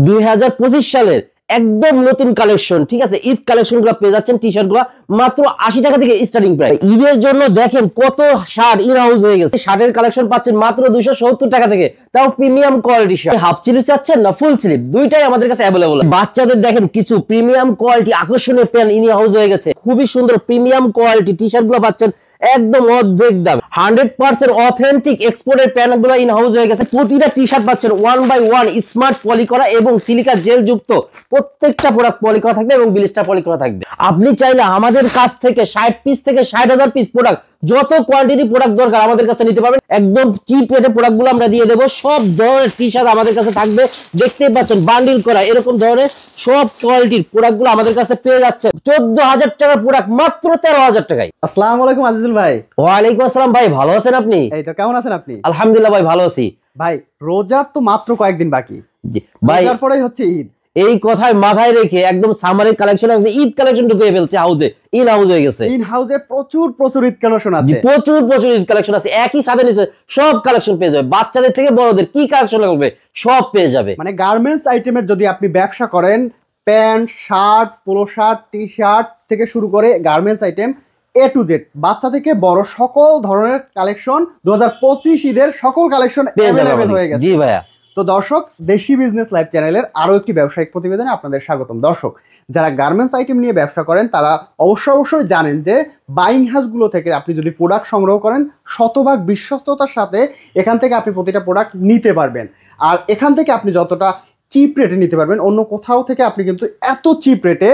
2025 সালের একদম নতুন কালেকশন, ঠিক আছে। ঈদ কালেকশন গুলো পেয়ে যাচ্ছেন, টি শার্ট গুলো মাত্র 80 টাকা থেকে স্টার্টিং প্রাইস। ঈদের জন্য দেখেন কত শার্ট ইন হাউস হয়ে গেছে। শার্টের কালেকশন পাচ্ছেন মাত্র 270 টাকা থেকে, তাও premium quality shirt. Half sleeve চাচ্ছেন না ফুল স্লিভ, দুইটাই আমাদের কাছে অ্যাভেলেবল। বাচ্চাদের দেখেন কিছু প্রিমিয়াম কোয়ালিটি আকর্ষণীয় প্যান্ট ইন হাউস হয়ে গেছে, খুবই সুন্দর প্রিমিয়াম কোয়ালিটি টি শার্ট গুলো পাচ্ছেন একদম অর্ধেক দাম। 100% অথেন্টিক এক্সপোর্টের প্যান্ট গুলো ইন হাউস হয়ে গেছে। প্রতিটা টি শার্ট পাচ্ছেন 1/1 স্মার্ট পলি করা এবং সিলিকা জেল যুক্ত। প্রত্যেকটা প্রোডাক্ট পলি করা থাকবে এবং ব্লিস্টার পলি করা থাকবে। আপনি চাইলে আমাদের কাছ থেকে 60 পিস থেকে 60,000 পিস প্রোডাক্ট, যত কোয়ান্টিটি প্রোডাক্ট দরকার আমাদের কাছে নিতে পারবেন। একদম চিপ রেটে প্রোডাক্ট গুলো আমরা দিয়ে দেবো। সব ধরনের টি শার্ট আমাদের কাছে থাকবে, দেখতেই পাচ্ছেন বান্ডিল করা এরকম ধরনের সব কোয়ালিটির প্রোডাক্ট গুলো আমাদের কাছে পেয়ে যাচ্ছে। 14,000 টাকার প্রোডাক্ট মাত্র 13,000 টাকায়। আসসালামু আলাইকুম আজিজুল ভাই। ওয়ালাইকুম আসসালাম ভাই, ভালো আছেন আপনি? এই তো, কেমন আছেন আপনি? আলহামদুলিল্লাহ ভাই, ভালো আছি ভাই। রোজার তো মাত্র কয়েকদিন বাকি। জি ভাই, তারপরেই হচ্ছে ঈদ। এই কথায় মাথায় রেখে একদম সামারের কালেকশন, ঈদ কালেকশন ঢুকিয়ে ফেলছে হাউজে, ইন হাউস হয়ে গেছে। ইন হাউসে প্রচুর ঈদ কালেকশন আছে, প্রচুর ঈদ কালেকশন আছে। একই সাথে নিচে সব কালেকশন পেয়ে যাবে, বাচ্চাদের থেকে বড়দের কি কালেকশন লাগবে সব পেয়ে যাবে। মানে গার্মেন্টস আইটেমের যদি আপনি ব্যবসা করেন, pant, shirt, polo shirt, T shirt থেকে শুরু করে garments item A to Z, বাচ্চা থেকে বড় সকল ধরনের কালেকশন 2025 ঈদের সকল কালেকশন अवेलेबल হয়ে গেছে। জি ভাইয়া। তো দর্শক, দেশি বিজনেস লাইভ চ্যানেলের আরো একটি ব্যবসায়িক প্রতিবেদনে আপনাদের স্বাগতম। দর্শক, যারা গার্মেন্টস আইটেম নিয়ে ব্যবসা করেন তারা অবশ্যই জানেন যে বাইং হাউসগুলো থেকে আপনি যদি প্রোডাক্ট সংগ্রহ করেন, শতভাগ বিশ্বস্ততার সাথে এখান থেকে আপনি প্রতিটা প্রোডাক্ট নিতে পারবেন। আর এখান থেকে আপনি যতটা চিপ রেটে নিতে পারবেন, অন্য কোথাও থেকে আপনি কিন্তু এত চিপ রেটে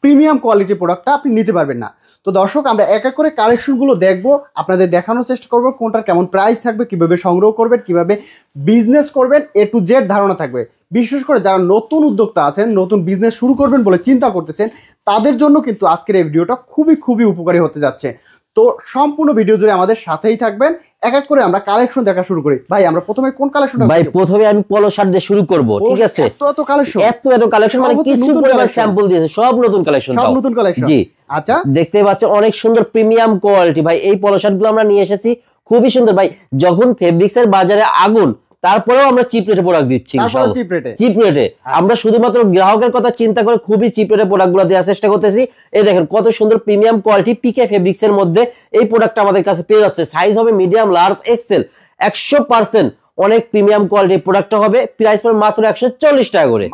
প্রিমিয়াম কোয়ালিটি প্রোডাক্টটা আপনি নিতে পারবেন না। তো দর্শক, আমরা এক এক করে কালেকশনগুলো দেখবো, আপনাদের দেখানোর চেষ্টা করবো কোনটার কেমন প্রাইস থাকবে, কিভাবে সংগ্রহ করবেন, কিভাবে বিজনেস করবেন, A to Z ধারণা থাকবে। বিশেষ করে যারা নতুন উদ্যোক্তা আছেন, নতুন বিজনেস শুরু করবেন বলে চিন্তা করতেছেন, তাদের জন্য কিন্তু আজকের এই ভিডিওটা খুবই উপকারী হতে যাচ্ছে। তো সম্পূর্ণ ভিডিও জুড়ে আমাদের সাথেই থাকবেন। এক এক করে আমরা কালেকশন দেখা শুরু করি। ভাই, আমরা প্রথমে কোন কালেকশনটা? ভাই, প্রথমে আমি পলো শার্ট দিয়ে শুরু করব, ঠিক আছে। এত কালেকশন, এত কালেকশন, মানে কিছু পরিমাণ স্যাম্পল দিয়েছে, সব নতুন কালেকশন, সব নতুন কালেকশন। জি আচ্ছা, দেখতে পাচ্ছেন অনেক সুন্দর প্রিমিয়াম কোয়ালিটি। ভাই, এই পলো শার্ট গুলো আমরা নিয়ে এসেছি, খুবই সুন্দর। ভাই, যখন ফেব্রিক্স এর বাজারে আগুন, তারপরেও আমরা চিপ রেটে প্রোডাক্ট দিচ্ছি। চিপ রেটে আমরা শুধুমাত্র গ্রাহকের কথা চিন্তা করে খুবই চিপ রেটে প্রোডাক্ট গুলো দেওয়ার চেষ্টা করতেছি। এই দেখেন কত সুন্দর প্রিমিয়াম কোয়ালিটি পিকে ফেব্রিক্স এর মধ্যে এই প্রোডাক্টটা আমাদের কাছে পেয়ে যাচ্ছে। সাইজ হবে মিডিয়াম, লার্জ, এক্সেল। 100% অনেক প্রিমিয়াম কোয়ালিটির প্রোডাক্টটা হবে। প্রাইস পড়বে মাত্র 140 টাকা করে,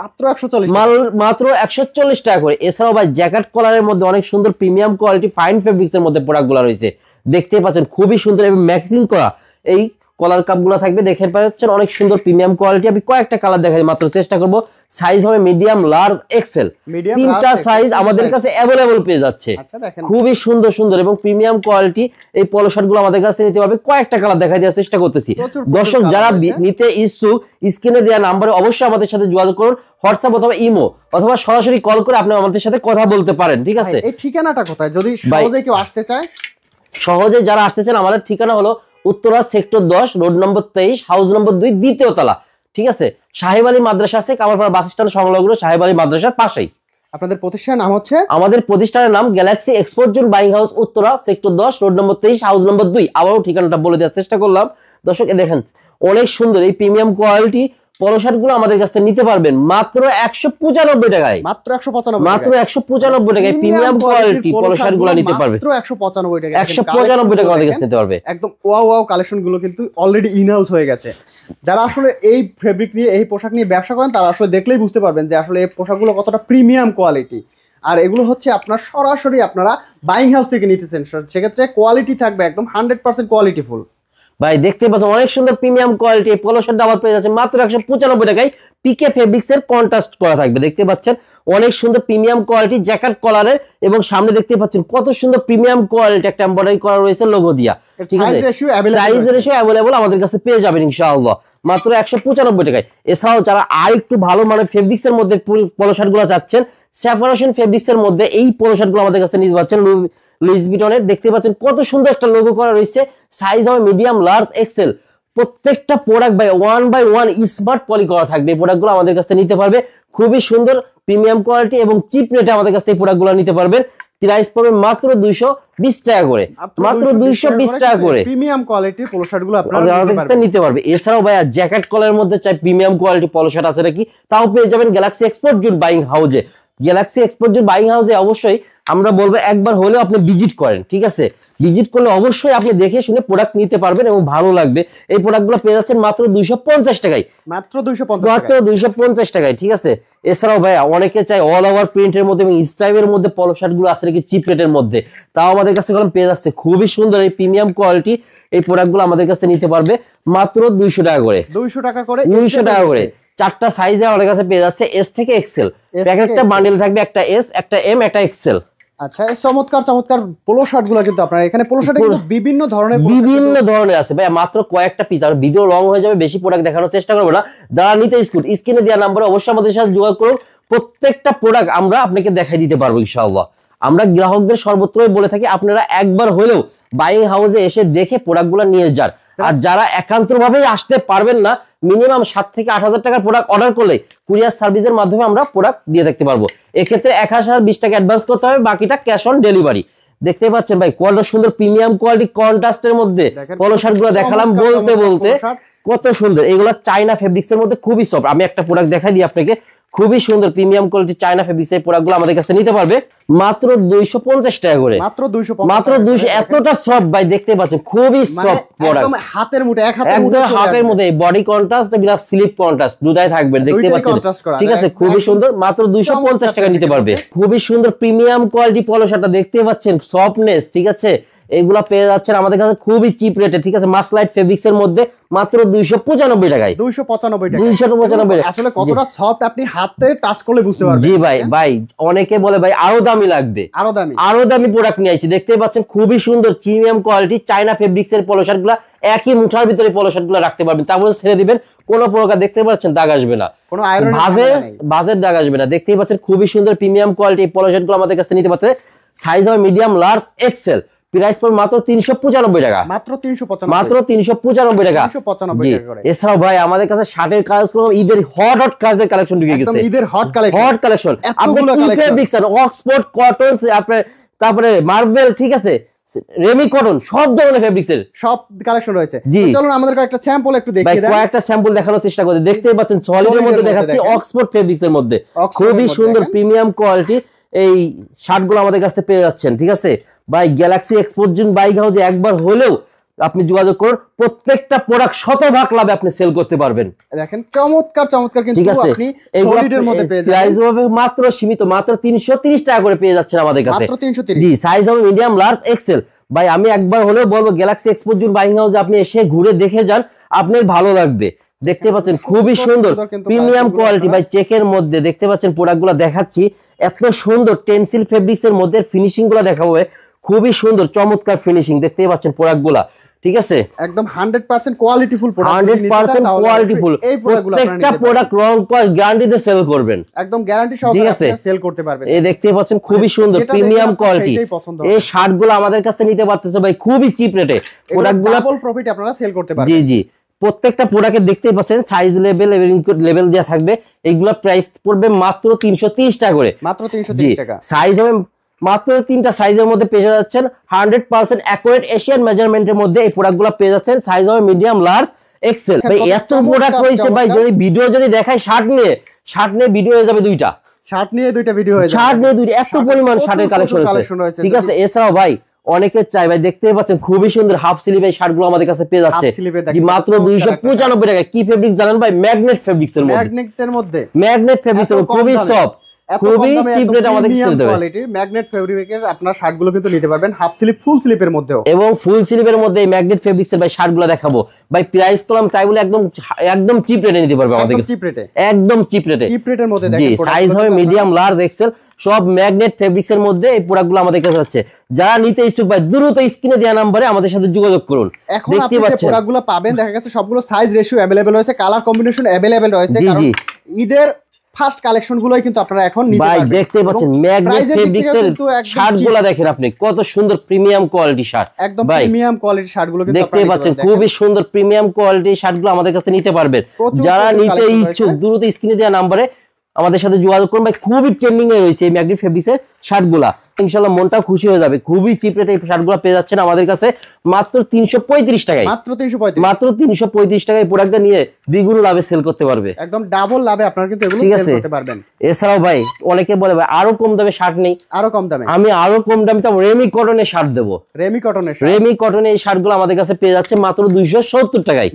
মাত্র 140 টাকা করে। এছাড়াও ভাই, জ্যাকেট কলারের মধ্যে অনেক সুন্দর প্রিমিয়াম কোয়ালিটি ফাইন ফেব্রিক্স এর মধ্যে প্রোডাক্ট গুলো রয়েছে, দেখতে পাচ্ছেন খুবই সুন্দর এবং ম্যাক্সিং করা এই কলার কাপ গুলো থাকবে, দেখে পাচ্ছেন অনেক সুন্দর প্রিমিয়াম কোয়ালিটি। আমি কয়েকটা কালার দেখাই মাত্র, চেষ্টা করব। সাইজ হবে মিডিয়াম, লার্জ, এক্সেল, তিনটা সাইজ আমাদের কাছে অ্যাভেলেবল পেয়ে যাচ্ছে। খুবই সুন্দর এবং প্রিমিয়াম কোয়ালিটি এই পলো শার্ট গুলো আমাদের কাছে নিতে পারবে। কয়েকটা কালার দেখাই দেওয়ার চেষ্টা করতেছি। দর্শক, যারা নিতে ইচ্ছুক স্ক্রিনে দেওয়া নাম্বারে অবশ্যই আমাদের সাথে যোগাযোগ করুন। হোয়াটসঅ্যাপ অথবা ইমো অথবা সরাসরি কল করে আপনি আমাদের সাথে কথা বলতে পারেন, ঠিক আছে। এই ঠিকানাটা কোথায় যদি সহজে কেউ আসতে চায়? সহজে যারা আসতে চান, আমাদের ঠিকানা হলো উত্তরা সেক্টর 10, রোড নম্বর 23, হাউস নম্বর 2, দ্বিতীয় তলা, ঠিক আছে। সাহেব আলী মাদ্রাসা আছে, কামারপাড়া বাস স্ট্যান্ড সংলগ্ন সাহেব আলী মাদ্রাসার পাশেই। আপনাদের প্রতিষ্ঠানের নাম হচ্ছে? আমাদের প্রতিষ্ঠানের নাম Galaxy export zone buying house, Uttara sector 10, road নম্বর 23, হাউস নম্বর 2। আবারও ঠিকানাটা বলে দেওয়ার চেষ্টা করলাম। দর্শক, দেখেন অনেক সুন্দর এই প্রিমিয়াম কোয়ালিটি পলো শার্ট গুলো আমাদের কাছে নিতে পারবেন মাত্র 195 টাকায়। মাত্র 195 টাকায় প্রিমিয়াম কোয়ালিটি পলো শার্ট গুলো নিতে পারবে। মাত্র 195 টাকা, 195 টাকা আমাদের কাছে নিতে পারবে। একদম ওয়াও কালেকশন গুলো কিন্তু অলরেডি ইন হাউস হয়ে গেছে। যারা আসলে এই ফেব্রিক নিয়ে, এই পোশাক নিয়ে ব্যবসা করেন, তারা আসলে দেখলেই বুঝতে পারবেন যে আসলে এই পোশাকগুলো কতটা প্রিমিয়াম কোয়ালিটি। আর এগুলো হচ্ছে আপনার সরাসরি আপনারা বাইং হাউস থেকে নিতেছেন, সেক্ষেত্রে কোয়ালিটি থাকবে একদম 100% কোয়ালিটিফুল। ভাই, দেখতে পাচ্ছেন অনেক সুন্দর প্রিমিয়াম কোয়ালিটি পলো শার্ট আবার পেয়ে যাচ্ছে মাত্র 195 টাকায়। পিকে ফেব্রিক্স এর কন্ট্রাস্ট করা থাকবে, দেখতে পাচ্ছেন অনেক সুন্দর প্রিমিয়াম কোয়ালিটি জ্যাকেট কলারের, এবং সামনে দেখতে পাচ্ছেন কত সুন্দর প্রিমিয়াম কোয়ালিটি একটা এমব্রয়ডারি করা রয়েছে লোগো দিয়া, ঠিক আছে। সাইজ রেশিও अवेलेबल আমাদের কাছে পেয়ে যাবেন ইনশাআল্লাহ মাত্র 195 টাকায়। এছাড়াও যারা আর একটু ভালো মানের ফেব্রিক্স এর মধ্যে পলো শার্ট গুলো চাচ্ছেন, সেপারেশন ফেব্রিক্স এর মধ্যে এই পলো শার্ট গুলো আমাদের কাছে নিতে পাচ্ছেন লুইস ভিটনের। দেখতে পাচ্ছেন কত সুন্দর একটা লোগো করা রয়েছে। সাইজ হবে মিডিয়াম, লার্জ, এক্সেল। প্রত্যেকটা প্রোডাক্ট বাই 1/1 স্মার্ট পলি করা থাকবে। এই প্রোডাক্টগুলো আমাদের কাছে নিতে পারবে, খুবই সুন্দর প্রিমিয়াম কোয়ালিটি এবং চিপ রেটে আমাদের কাছে এই প্রোডাক্টগুলো নিতে পারবেন। প্রাইস পড়বে মাত্র 220 টাকা করে, মাত্র 220 টাকা করে প্রিমিয়াম কোয়ালিটির পোলো শার্ট গুলো আপনারা নিতে পারবে। এছাড়াও ভাইয়া জ্যাকেট কলারের মধ্যে চাই প্রিমিয়াম কোয়ালিটি পোলো শার্ট আছে নাকি, তাও পেয়ে যাবেন গ্যালাক্সি এক্সপোর্ট জোন বাইং হাউসে। গ্যালাক্সি এক্সপোর্ট জোন বাইং হাউসে অবশ্যই আমরা বলবো একবার হলেও আপনি ভিজিট করেন, ঠিক আছে? ভিজিট করলে অবশ্যই আপনি দেখে শুনে প্রোডাক্ট নিতে পারবেন এবং ভালো লাগবে। এই প্রোডাক্টগুলো পেয়ে যাচ্ছেন মাত্র 250 টাকায়, মাত্র 250 টাকায়, ঠিক আছে? এছাড়াও ভাই অনেকে চাই অল ওভার প্রিন্টের মধ্যে এবং স্টাইলের মধ্যে পলো শার্ট গুলো আছে নাকি চিপ রেটের মধ্যে, তাও আমাদের কাছে পেয়ে যাচ্ছে খুবই সুন্দর এই প্রিমিয়াম কোয়ালিটি। এই প্রোডাক্টগুলো আমাদের কাছে নিতে পারবে মাত্র 200 টাকা করে, 200 টাকা করে, 200 টাকা করে। 4টা সাইজে আমাদের কাছে পেয়ে যাচ্ছে এস থেকে এক্সেল, প্যাকেটটা বান্ডেল থাকবে একটা এস, একটা এম, একটা এক্সেল। আচ্ছা, এই চমৎকার চমৎকার পোলো শার্ট গুলো কিন্তু আপনারা এখানে পোলো শার্টে কিন্তু বিভিন্ন ধরনের আছে ভাই, মাত্র কয়েকটা পিস। আর ভিডিও লং হয়ে যাবে, বেশি প্রোডাক্ট দেখানোর চেষ্টা করবো না। যারা নিতে স্ক্রিনে দেওয়া নাম্বারে অবশ্যই আমাদের সাথে যোগাযোগ করুন, প্রত্যেকটা প্রোডাক্ট আমরা আপনাকে দেখাই দিতে পারবো ইনশাআল্লাহ। আমরা গ্রাহকদের সর্বত্রই বলে থাকি আপনারা একবার হলেও বাইং হাউসে এসে দেখে প্রোডাক্টগুলো নিয়ে যান। আর যারা একান্তভাবে আসতে পারবেন না, মিনিমাম 7 থেকে 8,000 টাকার প্রোডাক্ট অর্ডার করলে কুরিয়ার সার্ভিসের মাধ্যমে আমরা প্রোডাক্ট দিয়ে দেখতে পারবো। এক্ষেত্রে 1020 টাকা অ্যাডভান্স করতে হবে, বাকিটা ক্যাশ অন ডেলিভারি। দেখতে পাচ্ছেন ভাই কত সুন্দর প্রিমিয়াম কোয়ালিটি কন্ট্রাস্টের মধ্যে পলো শার্ট গুলো দেখালাম বলতে বলতে কত সুন্দর। এগুলো চায়না ফেব্রিক্স এর মধ্যে খুবই সফট। আমি একটা প্রোডাক্ট দেখাই দিই আপনাকে, খুবই সুন্দর প্রিমিয়াম কোয়ালিটি চায়না ফেব্রিক্স এর প্রোডাক্টগুলো আমাদের কাছে নিতে পারবে মাত্র 250 টাকা করে, মাত্র 200। এতটা সফট ভাই, দেখতে পাচ্ছেন খুবই সফট প্রোডাক্ট, একদম হাতের মুঠে, একদম হাতের মধ্যে। বডি কন্ট্রাস্ট বিনা স্লিপ কন্ট্রাস্ট দুটাই থাকবে, দেখতে পাচ্ছেন, ঠিক আছে? খুবই সুন্দর, মাত্র 250 টাকা নিতে পারবে। খুবই সুন্দর প্রিমিয়াম কোয়ালিটি পলো শার্টটা দেখতে পাচ্ছেন, সফটনেস, ঠিক আছে? এগুলা পেয়ে যাচ্ছেন আমাদের কাছে খুবই চিপ রেটে, ঠিক আছে? মাসলাইট ফেব্রিক্স এর মধ্যে মাত্র 295 টাকায়, 295 টাকা। আসলে কতটা সফট আপনি হাতে টাচ করলে বুঝতে পারবেন। জি ভাই, ভাই অনেকে বলে ভাই আরো দামি লাগবে, আরো দামি প্রোডাক্ট নিয়ে আইছি। দেখতে পাচ্ছেন খুবই সুন্দর প্রিমিয়াম কোয়ালিটি চায়না ফেব্রিক্স এর পলো শার্ট গুলা, একই মুঠার ভিতরে পলো শার্ট গুলা রাখতে পারবেন, তারপরে ছেড়ে দিবেন, কোনো প্রকার দেখতে পাচ্ছেন দাগ আসবে না, কোনো ভাজের দাগ আসবে না। দেখতেই পাচ্ছেন খুবই সুন্দর প্রিমিয়াম কোয়ালিটি পলো শার্ট গুলো আমাদের কাছে নিতে পারছে। সাইজ হবে মিডিয়াম, লার্জ, এক্সেল। প্রাইস পড়বে মাত্র 395 টাকা, মাত্র 395 টাকা। এছাড়াও ভাই আমাদের কাছে শার্টের কালেকশন, ঈদের হট কাজের কালেকশন ঢুকে গেছে, ঈদের হট কালেকশন। এতগুলো কালেকশন, অক্সফোর্ড, কটন, তারপরে মার্বেল, ঠিক আছে, রেমি কটন, সব ধরনের ফেব্রিক্স এর সব কালেকশন রয়েছে। চলুন আমাদের একটা স্যাম্পল একটু দেখিয়ে দেন। কয়েকটা স্যাম্পল দেখানোর চেষ্টা করি। দেখতেই পাচ্ছেন সলিডের মধ্যে দেখাচ্ছি, অক্সফোর্ড ফেব্রিক্স এর মধ্যে খুবই সুন্দর প্রিমিয়াম কোয়ালিটি এই শার্টগুলো আমাদের কাছে পেয়ে যাচ্ছেন, ঠিক আছে ভাই? গ্যালাক্সি এক্সপোর্ট জোন বাইং হাউসে একবার হলেও আপনি যোগাযোগ করুন, প্রত্যেকটা প্রোডাক্ট 100% লাভে আপনি সেল করতে পারবেন। দেখেন চমৎকার চমৎকার, কিন্তু আপনি সলিডের মধ্যে পেয়ে যাবেন। প্রাইস হবে মাত্র সীমিত, মাত্র 330 টাকা করে পেয়ে যাচ্ছেন আমাদের কাছে, মাত্র 330। জি, সাইজ হবে মিডিয়াম, লার্জ, এক্সেল। ভাই আমি একবার হলেও বলবো গ্যালাক্সি এক্সপোর্ট জোন বাইং হাউসে আপনি এসে ঘুরে দেখে যান, আপনার ভালো লাগবে। দেখতে পাচ্ছেন খুবই সুন্দর প্রিমিয়াম কোয়ালিটি ভাই, চেকের মধ্যে দেখতে পাচ্ছেন প্রোডাক্টগুলো দেখাচ্ছি, এত সুন্দর টেনসিল ফেব্রিক্স এর মধ্যে ফিনিশিং গুলো দেখাবো, খুবই সুন্দর চমৎকার ফিনিশিং। দেখতে পাচ্ছেন প্রোডাক্টগুলা, ঠিক আছে? একদম 100% কোয়ালিটিফুল প্রোডাক্ট, 100% কোয়ালিটিফুল। এই প্রোডাক্টগুলো প্রত্যেকটা প্রোডাক্ট রং কস গ্যারান্টি দিয়ে সেল করবেন, একদম গ্যারান্টি সহকারে আপনি সেল করতে পারবেন। এই দেখতে পাচ্ছেন খুবই সুন্দর প্রিমিয়াম কোয়ালিটি এই শার্টগুলো আমাদের কাছে নিতে পারতেছে ভাই খুবই চিপ রেটে। প্রোডাক্টগুলো ডাবল প্রফিট আপনারা সেল করতে পারবেন। জি জি, প্রত্যেকটা প্রোডাক্টে দেখতেই পাচ্ছেন সাইজ লেভেল এবং লেভেল দেওয়া থাকবে। এইগুলা প্রাইস পড়বে মাত্র 330 টাকা করে, মাত্র 330 টাকা। সাইজ হবে মাত্র 3টা সাইজের মধ্যে পেয়ে যাচ্ছেন, 100% অ্যাকুরেট এশিয়ান মেজারমেন্টের মধ্যে এই প্রোডাক্টগুলো পেয়ে যাচ্ছেন। সাইজ হবে মিডিয়াম, লার্জ, এক্সেল। ভাই এত প্রোডাক্ট রয়েছে ভাই, যদি ভিডিও যদি দেখাই শার্ট নিয়ে ভিডিও হয়ে যাবে দুইটা, শার্ট নিয়ে দুইটা ভিডিও হয়ে যাবে, শার্ট নিয়ে দুইটা, এত পরিমাণ শার্টের কালেকশন রয়েছে, ঠিক আছে? এছাড়াও ভাই অনেকে চাই ভাই, দেখতেই পাচ্ছেন খুবই সুন্দর হাফ স্লিভ এই শার্টগুলো আমাদের কাছে পেয়ে যাচ্ছে মাত্র 295 টাকা। কি ফেব্রিক জানেন ভাই? ম্যাগনেট ফেব্রিক্স এর মধ্যে, ম্যাগনেটের মধ্যে, ম্যাগনেট ফেব্রিক্স এর খুবই সফট, খুবই চিপ রেট আমাদের কাছে দিতে হবে। কোয়ালিটির ম্যাগনেট ফেব্রিকের আপনারা শার্টগুলো কিন্তু নিতে পারবেন, হাফ স্লিভ, ফুল স্লিভের মধ্যেও, এবং ফুল স্লিভের মধ্যে এই ম্যাগনেট ফেব্রিক্স এর ভাই শার্টগুলো দেখাবো ভাই। প্রাইস কলম তাই বলে একদম চিপ রেটে নিতে পারবে আমাদের কাছে, চিপ রেটে, একদম চিপ রেটের মধ্যে। দেখেন সাইজ হবে মিডিয়াম, লার্জ, এক্সেল, সব ম্যাগনেট ফেব্রিক্স এর মধ্যে এই প্রোডাক্টগুলো আমাদের কাছে আছে। যারা নিতে ইচ্ছুক ভাই দ্রুত স্ক্রিনে দেওয়া নম্বরে আমাদের সাথে যোগাযোগ করুন। এখন আপনি যে প্রোডাক্টগুলো পাবেন দেখা গেছে সবগুলো সাইজ রেশিও अवेलेबल রয়েছে, কালার কম্বিনেশন अवेलेबल রয়েছে, কারণ ঈদের ফার্স্ট কালেকশন গুলোই কিন্তু আপনারা এখন নিতে পারবেন। ভাই দেখতে পাচ্ছেন ম্যাগনেট ফেব্রিক্স এর শার্টগুলো দেখেন আপনি, কত সুন্দর প্রিমিয়াম কোয়ালিটি শার্ট, একদম প্রিমিয়াম কোয়ালিটি শার্টগুলো কিন্তু দেখতে পাচ্ছেন, খুবই সুন্দর প্রিমিয়াম কোয়ালিটি শার্টগুলো আমাদের কাছে নিতে পারবেন। যারা নিতে ইচ্ছুক দ্রুত স্ক্রিনে দেওয়া নম্বরে আমাদের সাথে যোগাযোগ করুন ভাই। খুবই ট্রেন্ডিং এ রয়েছে এই ম্যাগনেট ফেব্রিক্স এর শার্টগুলা। ইনশাআল্লাহ মনটা খুশি হয়ে যাবে। খুবই চিপ রেটে এই শার্টগুলো পেয়ে যাচ্ছেন আমাদের কাছে মাত্র 335 টাকায়। মাত্র 335 টাকায় প্রোডাক্টটা নিয়ে দ্বিগুণ লাভে সেল করতে পারবে, একদম ডাবল লাভে আপনারা কিন্তু এগুলো সেল করতে পারবেন। এছাড়াও ভাই অনেকে বলে ভাই আরো কম দামে শার্ট নেই, আরো কম দামে আমি আরো কম দামে তো রেমি কটনের শার্ট দেবো। রেমি কটনের এই শার্টগুলো আমাদের কাছে পেয়ে যাচ্ছে মাত্র 270 টাকায়।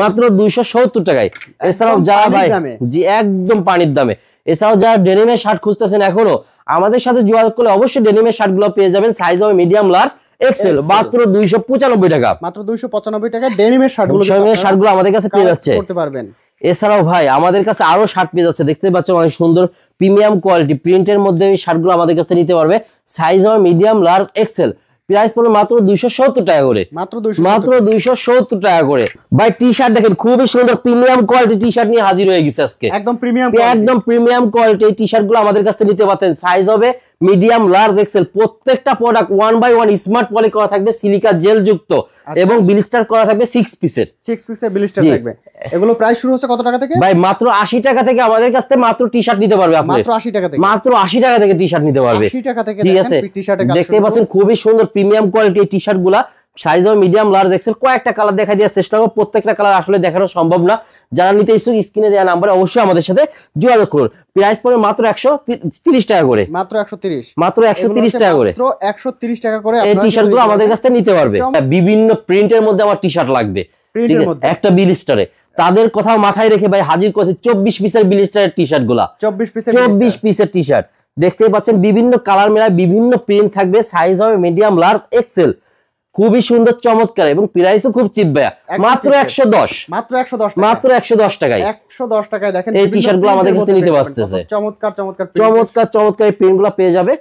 মাত্র 270 টাকায়। এছাড়াও যারা ভাই জি একদম পানির দামে, এছাড়াও যারা ডেনিমের শার্ট খুঁজতেছেন এখনো আমাদের সাথে যোগাযোগ করলে অবশ্যই ডেনিমের শার্টগুলো পেয়ে যাবেন। সাইজ হবে মিডিয়াম লার্জ এক্সেল, মাত্র 295 টাকা। মাত্র 295 টাকা ডেনিমের শার্টগুলো আমাদের কাছে পেয়ে যাচ্ছে করতে পারবেন। এছাড়াও ভাই আমাদের কাছে আরো শার্ট পেয়ে যাচ্ছে, দেখতে পাচ্ছেন অনেক সুন্দর প্রিমিয়াম কোয়ালিটি প্রিন্টের মধ্যে এই শার্টগুলো আমাদের কাছে নিতে পারবে। সাইজ হবে মিডিয়াম লার্জ এক্সেল, প্রাইস পড়বে মাত্র 270 টাকা করে। মাত্র 270 টাকা করে। ভাই টি শার্ট দেখেন খুবই সুন্দর প্রিমিয়াম কোয়ালিটি টি শার্ট নিয়ে হাজির হয়ে গেছে আজকে, একদম প্রিমিয়াম কোয়ালিটি টি শার্ট গুলো আমাদের কাছে নিতে পারতেন। সাইজ হবে মিডিয়াম লার্জ এক্সেল, প্রত্যেকটা প্রোডাক্ট 1 বাই 1 স্মার্ট পলি করা থাকবে, সিলিকা জেল যুক্ত এবং ব্লিস্টার করা থাকবে 6 পিসের ব্লিস্টার থাকবে। এগুলো প্রাইস শুরু হচ্ছে কত টাকা থেকে ভাই? মাত্র 80 টাকা থেকে আমাদের কাছ থেকে মাত্র টি শার্ট নিতে পারবে আপনি। মাত্র 80 টাকা থেকে, মাত্র 80 টাকা থেকে টি শার্ট নিতে পারবে। 80 টাকা থেকে ঠিক আছে, দেখতে পাচ্ছেন খুবই সুন্দর প্রিমিয়াম কোয়ালিটি টি শার্ট গুলা। সাইজ হবে মিডিয়াম লার্জ এক্সেল, কয়েকটা কালার দেখা দেওয়ার চেষ্টা করব, প্রত্যেকটা কালার আসলে দেখানো সম্ভব না। যারা নিতে ইচ্ছুক স্ক্রিনে দেওয়া নাম্বারে অবশ্যই আমাদের সাথে যোগাযোগ করুন। প্রাইস পড়বে মাত্র 130 টাকা করে। মাত্র 130 টাকা করে। মাত্র 130 টাকা করে এই টি শার্ট গুলো আমাদের কাছ থেকে নিতে পারবে। বিভিন্ন প্রিন্টের মধ্যে আমার টি শার্ট লাগবে একটা বিলিস্টারে, তাদের কথা মাথায় রেখে ভাই হাজির করেছে 24 পিসের বিলিস্টারের টি শার্ট গুলা। 24 পিসের টি শার্ট দেখতে পাচ্ছেন, বিভিন্ন কালার মেলায় বিভিন্ন প্রিন্ট থাকবে। সাইজ হবে মিডিয়াম লার্জ এক্সেল, খুবই সুন্দর চমৎকার এবং প্রাইসও খুব চিপ ভাইয়া, মাত্র 110 মাত্র 110 টাকায়। 110 টাকায় দেখেন এই টি শার্ট গুলো আমাদের কাছে নিতে পারতেছে। চমৎকার এই প্রিন্ট গুলো পেয়ে যাবে,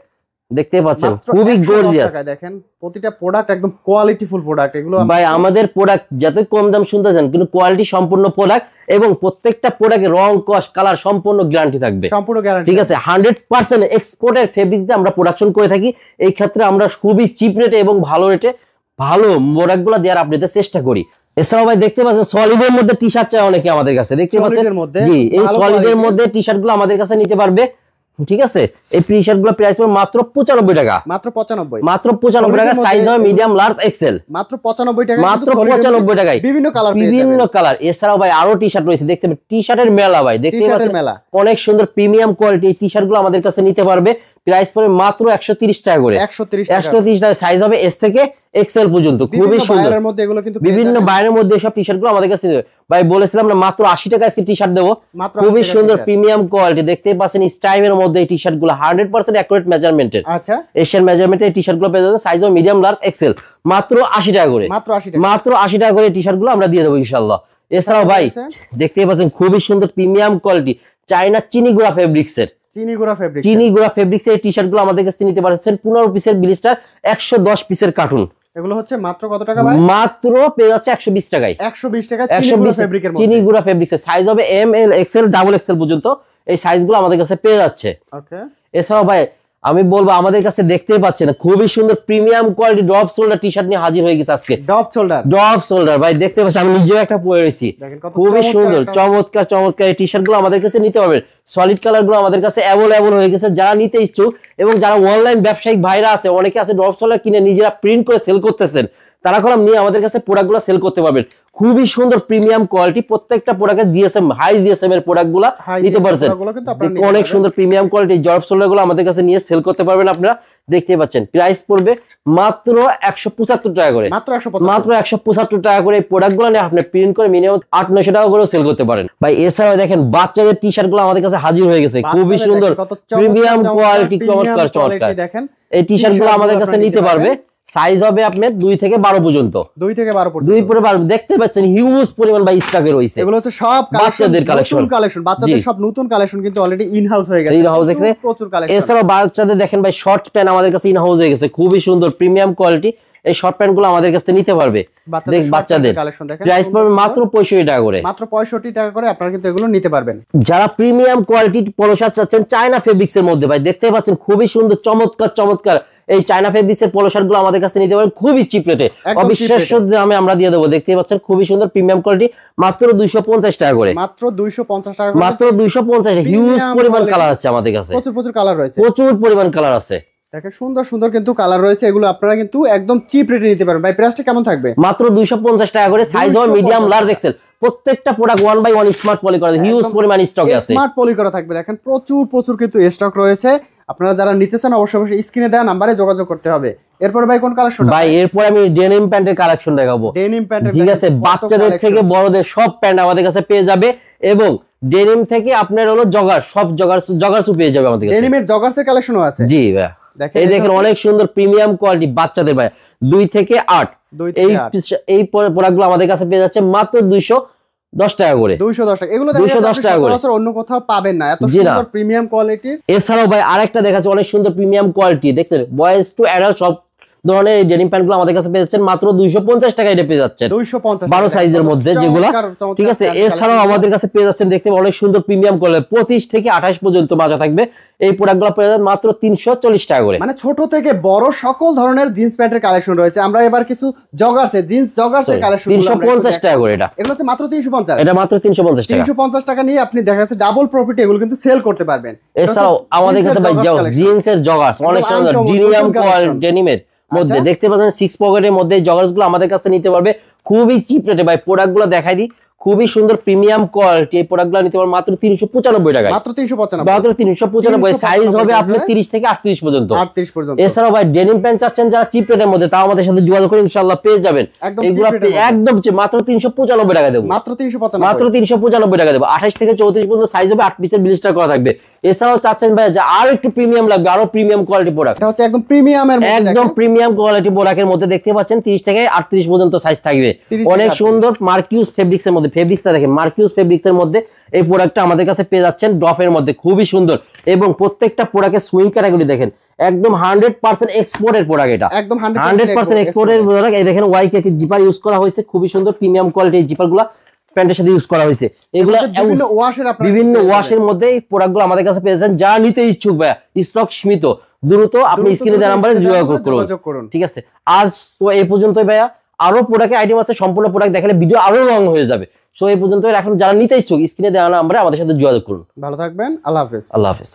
দেখতে পাচ্ছেন খুবই গর্জিয়াস। দেখেন প্রতিটা প্রোডাক্ট একদম কোয়ালিটিফুল প্রোডাক্ট। এগুলো ভাই আমাদের প্রোডাক্ট যত কম দাম শুনতেছেন কিন্তু কোয়ালিটি সম্পূর্ণ প্রোডাক্ট এবং প্রত্যেকটা প্রোডাক্টের রং কস্ট কালার সম্পূর্ণ গ্যারান্টি থাকবে, সম্পূর্ণ গ্যারান্টি ঠিক আছে। 100% এক্সপোর্টের ফেব্রিক্স দিয়ে আমরা প্রোডাকশন করে থাকি। এই ক্ষেত্রে আমরা খুবই চিপ রেটে এবং ভালো রেটে ভালো প্রোডাক্ট গুলো দেওয়ার আপনাদের চেষ্টা করি। এছাড়াও ভাই দেখতে পাচ্ছেন সলিডের মধ্যে টি শার্ট চাই অনেকে আমাদের কাছে, দেখতে পাচ্ছেন জি এই সলিডের মধ্যে টি শার্ট গুলো আমাদের কাছে নিতে পারবে, ঠিক আছে। এই টি শার্ট গুলো প্রাইস পড়বে মাত্র 95 টাকা। মাত্র 95 টাকা। সাইজ হবে মিডিয়াম লার্জ এক্সেল, মাত্র 95 টাকা। মাত্র 95 টাকায় বিভিন্ন কালার। এছাড়াও ভাই আরো টি শার্ট রয়েছে, দেখতে টি শার্টের মেলা ভাই, দেখতে পাচ্ছেন অনেক সুন্দর প্রিমিয়াম কোয়ালিটি এই টি শার্ট গুলো আমাদের কাছে নিতে পারবে। প্রাইস পড়বে মাত্র 130 টাকা করে। 130 টাকা। সাইজ হবে এস থেকে এক্সেল পর্যন্ত, খুবই সুন্দর। বিভিন্ন বাইরের মধ্যে সব টি শার্ট গুলো আমাদের কাছে ভাই বলেছিলাম না মাত্র 80 টাকা আজকে টি শার্ট দেবো, খুবই সুন্দর প্রিমিয়াম কোয়ালিটি। দেখতে পাচ্ছেন স্টাইলের মধ্যে এই টি শার্ট গুলো 100% অ্যাকুরেট মেজারমেন্টের, আচ্ছা এশিয়ান মেজারমেন্টের এই টি শার্ট গুলো পেয়ে যাবেন। সাইজ হবে মিডিয়াম লার্জ এক্সেল, মাত্র 80 টাকা করে। মাত্র 80 টাকা করে টি শার্ট গুলো আমরা দিয়ে দেবো ইনশাআল্লাহ। এছাড়াও ভাই দেখতে পাচ্ছেন খুবই সুন্দর প্রিমিয়াম কোয়ালিটি চায়না চিনিগুড়া ফেব্রিক্সের চিনিগুড়া ফেব্রিক্স এর টি শার্ট গুলো আমাদের কাছে নিতে পারছেন। 15 পিসের ব্লিস্টার, 110 পিসের কার্টুন। এগুলো হচ্ছে মাত্র কত টাকা ভাই? মাত্র পেয়ে যাচ্ছে 120 টাকায়। 120 টাকা চিনিগুড়া ফেব্রিক্সের। সাইজ হবে M L XL double XL পর্যন্ত এই সাইজগুলো আমাদের কাছে পেয়ে যাচ্ছে। ওকে। এছাড়াও ভাই আমি বলবো আমাদের কাছে দেখতেই পাচ্ছেন খুবই সুন্দর premium quality drop shoulder T shirt নিয়ে হাজির হয়ে গেছে আজকে। ড্রপ শোল্ডার ভাই দেখতে পাচ্ছেন, আমি নিজেও একটা পরে রয়েছি, খুবই সুন্দর চমৎকার এই টি শার্ট গুলো আমাদের কাছে নিতে পারবেন। সলিড কালার গুলো আমাদের কাছে অ্যাভেলেবল হয়ে গেছে। যারা নিতে ইচ্ছুক এবং যারা অনলাইন ব্যবসায়িক ভাইরা আছে, অনেকে আছে ড্রপ শোল্ডার কিনে নিজেরা প্রিন্ট করে সেল করতেছেন, তারা কলম নিয়ে আমাদের কাছে প্রোডাক্টগুলো সেল করতে পারবেন। খুবই সুন্দর প্রিমিয়াম কোয়ালিটি, প্রত্যেকটা প্রোডাক্টের জিএসএম হাই জিএসএম এর প্রোডাক্টগুলো নিতে পারছেন। অনেক সুন্দর প্রিমিয়াম কোয়ালিটি জর্ব সোল্ডার গুলো আমাদের কাছে নিয়ে সেল করতে পারবেন। আপনারা দেখতে পাচ্ছেন প্রাইস পড়বে মাত্র 175 টাকা করে। মাত্র 175 টাকা করে এই প্রোডাক্টগুলো নিয়ে আপনি প্রিন্ট করে মিনিমাম 800-900 টাকা করে সেল করতে পারেন ভাই। এছাড়াও দেখেন বাচ্চাদের টি শার্ট গুলো আমাদের কাছে হাজির হয়ে গেছে, খুবই সুন্দর প্রিমিয়াম কোয়ালিটি চমৎকার। এই টি শার্ট গুলো আমাদের কাছে নিতে পারবে। সাইজ হবে আপনার 2 থেকে 12 পর্যন্ত। 2 থেকে 12 দেখতে পাচ্ছেন হিউজ পরিমাণ ভাই স্টকে রয়েছে। এগুলো হচ্ছে সব বাচ্চাদের কালেকশন, বাচ্চাদের সব নতুন কালেকশন কিন্তু অলরেডি ইন হাউস হয়ে গেছে। প্রচুর কালেকশন। এছাড়াও বাচ্চাদের দেখেন ভাই শর্ট প্যান্ট আমাদের কাছে ইন হাউস হয়ে গেছে, খুবই সুন্দর প্রিমিয়াম কোয়ালিটি। এই শর্ট প্যান্ট গুলো আমাদের কাছে নিতে পারবে। বাচ্চাদের প্রাইস পড়বে মাত্র 65 টাকা করে। মাত্র 65 টাকা করে আপনারা কিন্তু এগুলো নিতে পারবেন। যারা প্রিমিয়াম কোয়ালিটির পোলো শার্ট চাচ্ছেন চায়না ফেব্রিক্স এর মধ্যে ভাই দেখতে পাচ্ছেন খুবই সুন্দর চমৎকার এই চায়না ফেব্রিক্স এর পোলো শার্ট গুলো আমাদের কাছে নিতে পারেন খুবই চিপ রেটে, অবিশ্বাস্য দামে আমরা দিয়ে দেবো। দেখতে পাচ্ছেন খুবই সুন্দর প্রিমিয়াম কোয়ালিটি, মাত্র 250 টাকা করে। মাত্র 250 টাকা, মাত্র 250। হিউজ পরিমাণ কালার আছে আমাদের কাছে, প্রচুর কালার রয়েছে, প্রচুর পরিমাণ কালার আছে। দেখেন সুন্দর সুন্দর কিন্তু কালার রয়েছে, এগুলো আপনারা কিন্তু একদম চিপ রেটে নিতে পারবেন। ভাই প্রাইসটা কেমন থাকবে? মাত্র 250 টাকা করে, সাইজ হবে মিডিয়াম, লার্জ, এক্সেল। প্রত্যেকটা প্রোডাক্ট 1 বাই 1 স্মার্ট পলি করা, হিউজ পরিমাণ স্টক আছে, স্মার্ট পলি করা থাকবে। দেখেন প্রচুর কিন্তু স্টক রয়েছে। আপনারা যারা নিতে চান অবশ্যই স্ক্রিনে দেওয়া নাম্বারে যোগাযোগ করতে হবে। এরপর ভাই কোন কালেকশন? ভাই এরপর আমি ডেনিম প্যান্টের কালেকশন দেখাবো। ডেনিম প্যান্টের, ঠিক আছে, বাচ্চাদের থেকে বড়দের সব প্যান্ট আমাদের কাছে পেয়ে যাবে, এবং ডেনিম থেকে আপনার হলো জগার, সব জগার্সও পেয়ে যাবে আমাদের কাছে। ডেনিমের জগার্সের কালেকশনও আছে। জি ভাই, এই দেখেন অনেক সুন্দর প্রিমিয়াম কোয়ালিটি বাচ্চাদের ভাই, 2 থেকে 8 এই প্রোডাক্টগুলো আমাদের কাছে পেয়ে যাচ্ছে মাত্র 210 টাকা করে। 210 টাকা। এগুলো 210 টাকা করে অন্য কোথাও পাবেন না, এত সুন্দর প্রিমিয়াম কোয়ালিটির। এছাড়াও ভাই আরেকটা দেখাচ্ছে অনেক সুন্দর প্রিমিয়াম কোয়ালিটি, দেখছেন বয়েজ টু অ্যাডাল্ট সব ধরনের এই ডেনিম প্যান্টগুলো আমাদের কাছে পেয়ে যাচ্ছেন মাত্র 250 টাকায় পেয়ে যাচ্ছেন, 250 12 সাইজের মধ্যে যেগুলো। ঠিক আছে, এছাড়াও আমাদের কাছে পেয়ে যাচ্ছেন দেখতে অনেক সুন্দর প্রিমিয়াম কোয়ালিটি, 25 থেকে 28 পর্যন্ত মাজা থাকবে। এই প্রোডাক্টগুলো পেয়ে যাবেন মাত্র 340 টাকা করে। মানে ছোট থেকে বড় সকল ধরনের জিন্স প্যান্টের কালেকশন রয়েছে। আমরা এবার কিছু জগার্সের জিন্স জগার্সের কালেকশন 350 টাকা করে। এগুলো হচ্ছে মাত্র 350। এটা মাত্র 350 টাকা। 350 টাকা নিয়ে আপনি দেখা যাচ্ছে ডাবল প্রফিট এগুলো কিন্তু সেল করতে পারবেন। এছাড়াও আমাদের কাছে ভাই জিন্সের জগার্স অনেক সুন্দর প্রিমিয়াম কোয়ালিটি ডেনিমের মধ্যে দেখতে পাচ্ছেন 6 পকেটের মধ্যে জগার্স গুলো আমাদের কাছে নিতে পারবে খুবই চিপ রেটে। ভাই প্রোডাক্টগুলো দেখাই দিই, খুবই সুন্দর প্রিমিয়াম কোয়ালিটি। এই প্রোডাক্টগুলো নিতে পারবেন মাত্র 395 টাকা। মাত্র 395, মাত্র 395। সাইজ হবে আপনার 30 থেকে 38 পর্যন্ত। 38 পর্যন্ত। এছাড়াও ভাই ডেনিম প্যান্ট চাচ্ছেন যারা চিপ রেটের মধ্যে, তাও আমাদের সাথে যোগাযোগ করে ইনশাআল্লাহ পেয়ে যাবেন। এগুলো একদম মাত্র 395 টাকা দেব। মাত্র 395, মাত্র 395 টাকা দেব। 28 থেকে 34 পর্যন্ত সাইজ হবে, 8 পিসের ব্লিস্টার করা থাকবে। এছাড়াও চাচ্ছেন ভাই যে আরো একটু প্রিমিয়াম লাগবে, আরো প্রিমিয়াম কোয়ালিটি প্রোডাক্ট, এটা হচ্ছে একদম প্রিমিয়ামের মধ্যে, একদম প্রিমিয়াম কোয়ালিটি প্রোডাক্টের মধ্যে দেখতে পাচ্ছেন 30 থেকে 38 পর্যন্ত সাইজ থাকবে। অনেক সুন্দর মার্কিউস ফেব্রিক্স এর মধ্যে, ফেব্রিক্সটা দেখেন মার্কিউস ফেব্রিক্স এর মধ্যে এই প্রোডাক্টটা আমাদের কাছে পেয়ে যাচ্ছেন ডফের মধ্যে, খুবই সুন্দর। এবং প্রত্যেকটা প্রোডাক্টের সুইং ক্যাটাগরি দেখেন একদম 100% এক্সপোর্টের প্রোডাক্ট, এটা একদম 100% এক্সপোর্টের প্রোডাক্ট। এই দেখেন ওয়াইকে জিপার ইউজ করা হয়েছে, খুবই সুন্দর প্রিমিয়াম কোয়ালিটির জিপারগুলো প্যান্টের সাথে ইউজ করা হয়েছে। এগুলো বিভিন্ন ওয়াশের মধ্যে এই প্রোডাক্টগুলো আমাদের কাছে পেয়ে যাচ্ছেন। যারা নিতে ইচ্ছুক ভাই স্টক সীমিত, দ্রুত আপনি স্ক্রিনে দেওয়া নাম্বারে যোগাযোগ করুন। ঠিক আছে, আজ তো এই পর্যন্তই ভাইয়া, আরো প্রোডাক্টের আইটেম আছে, সম্পূর্ণ প্রোডাক্ট দেখালে ভিডিও আরো লং হয়ে যাবে। সো এই পর্যন্ত এখন যারা নিতে ইচ্ছুক স্ক্রিনে দেওয়া নাম্বারে আমাদের সাথে যোগাযোগ করুন। ভালো থাকবেন, আল্লাহ হাফেজ। আল্লাহ হাফেজ।